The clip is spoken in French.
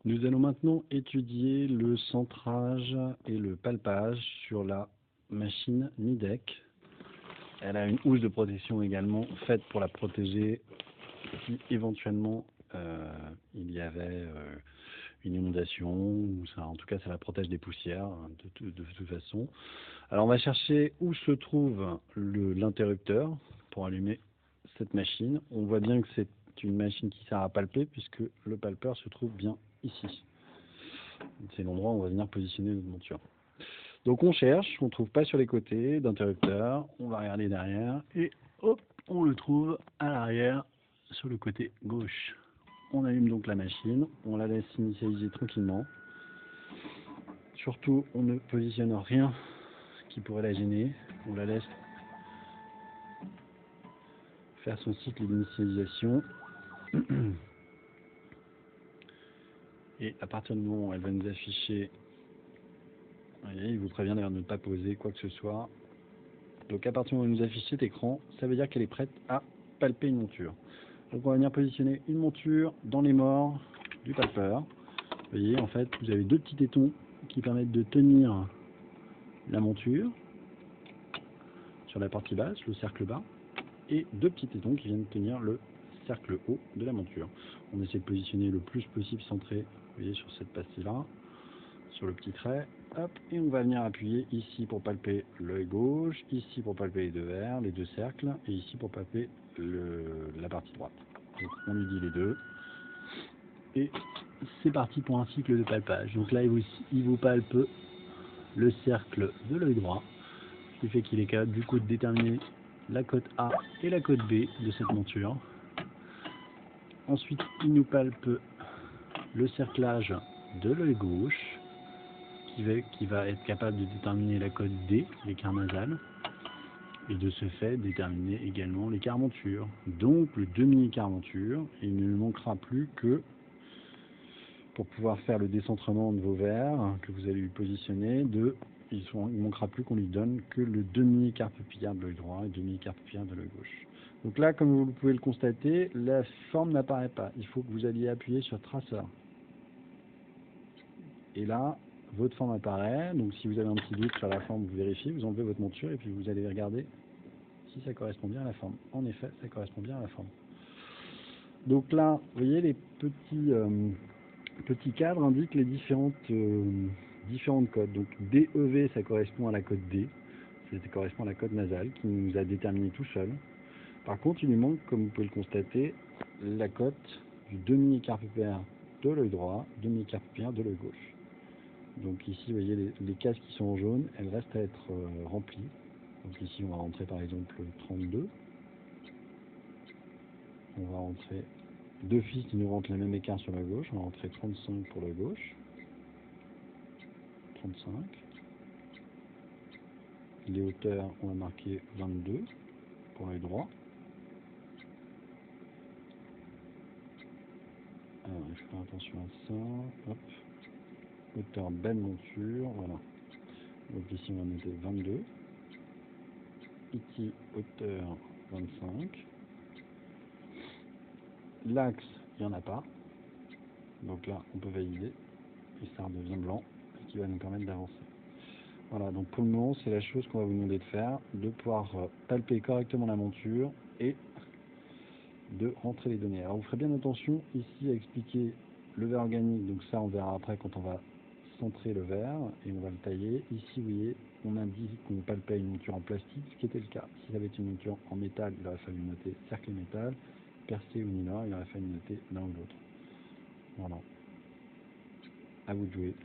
Nous allons maintenant étudier le centrage et le palpage sur la machine Nidec. Elle a une housse de protection également faite pour la protéger si éventuellement il y avait une inondation, ou ça, en tout cas ça la protège des poussières de toute façon. Alors on va chercher où se trouve l'interrupteur pour allumer cette machine. On voit bien que c'est une machine qui sert à palper puisque le palpeur se trouve bien ici. C'est l'endroit où on va venir positionner notre monture. Donc on cherche, on ne trouve pas sur les côtés d'interrupteur, on va regarder derrière et hop, on le trouve à l'arrière sur le côté gauche. On allume donc la machine, on la laisse initialiser tranquillement. Surtout, on ne positionne rien qui pourrait la gêner, on la laisse faire son cycle d'initialisation. Et à partir du moment où elle va nous afficher, vous voyez, il vous prévient d'ailleurs de ne pas poser quoi que ce soit. Donc à partir du moment où elle nous affiche cet écran, ça veut dire qu'elle est prête à palper une monture. Donc on va venir positionner une monture dans les morts du palpeur. Vous voyez, en fait, vous avez deux petits tétons qui permettent de tenir la monture sur la partie basse, le cercle bas, et deux petits tétons qui viennent tenir le cercle haut de la monture. On essaie de positionner le plus possible centré, vous voyez, sur cette partie-là, sur le petit trait, hop, et on va venir appuyer ici pour palper l'œil gauche, ici pour palper les deux verres, les deux cercles, et ici pour palper la partie droite. Donc on lui dit les deux, et c'est parti pour un cycle de palpage. Donc là il vous palpe le cercle de l'œil droit, ce qui fait qu'il est capable du coup de déterminer la cote A et la cote B de cette monture. Ensuite il nous palpe le cerclage de l'œil gauche, qui va être capable de déterminer la cote D, l'écart nasal, et de ce fait déterminer également l'écart monture, donc le demi-écart monture. Il ne lui manquera plus que, pour pouvoir faire le décentrement de vos verres que vous allez lui positionner, il ne manquera plus qu'on lui donne que le demi-écart pupillaire de l'œil droit et demi-écart pupillaire de l'œil gauche. Donc là, comme vous pouvez le constater, la forme n'apparaît pas. Il faut que vous alliez appuyer sur traceur. Et là, votre forme apparaît. Donc si vous avez un petit doute sur la forme, vous vérifiez, vous enlevez votre monture et puis vous allez regarder si ça correspond bien à la forme. En effet, ça correspond bien à la forme. Donc là, vous voyez, les petits cadres indiquent les différentes codes. Donc DEV, ça correspond à la code D, ça correspond à la code nasale qui nous a déterminé tout seul. Par contre, il lui manque, comme vous pouvez le constater, la cote du demi-écart pupillaire de l'œil droit, demi-écart pupillaire de l'œil gauche. Donc ici, vous voyez, les cases qui sont en jaune, elles restent à être remplies. Donc ici, on va rentrer par exemple 32. On va rentrer d'office, qui nous rentre le même écart sur la gauche. On va rentrer 35 pour la gauche. 35. Les hauteurs, on va marquer 22 pour l'œil droit. Alors, il faut faire attention à ça. Hop. Hauteur belle monture, voilà. Donc ici, on va noter 22. Ici, hauteur 25. L'axe, il n'y en a pas. Donc là, on peut valider. Et ça redevient blanc, ce qui va nous permettre d'avancer. Voilà, donc pour le moment, c'est la chose qu'on va vous demander de faire, de pouvoir palper correctement la monture et de rentrer les données. Alors vous ferez bien attention ici à expliquer le verre organique, donc ça on verra après quand on va centrer le verre et on va le tailler. Ici vous voyez, on indique qu'on palpait une monture en plastique, ce qui était le cas. Si ça avait été une monture en métal, il aurait fallu noter cercle et métal, percé ou nylon, il aurait fallu noter l'un ou l'autre. Voilà. À vous de jouer.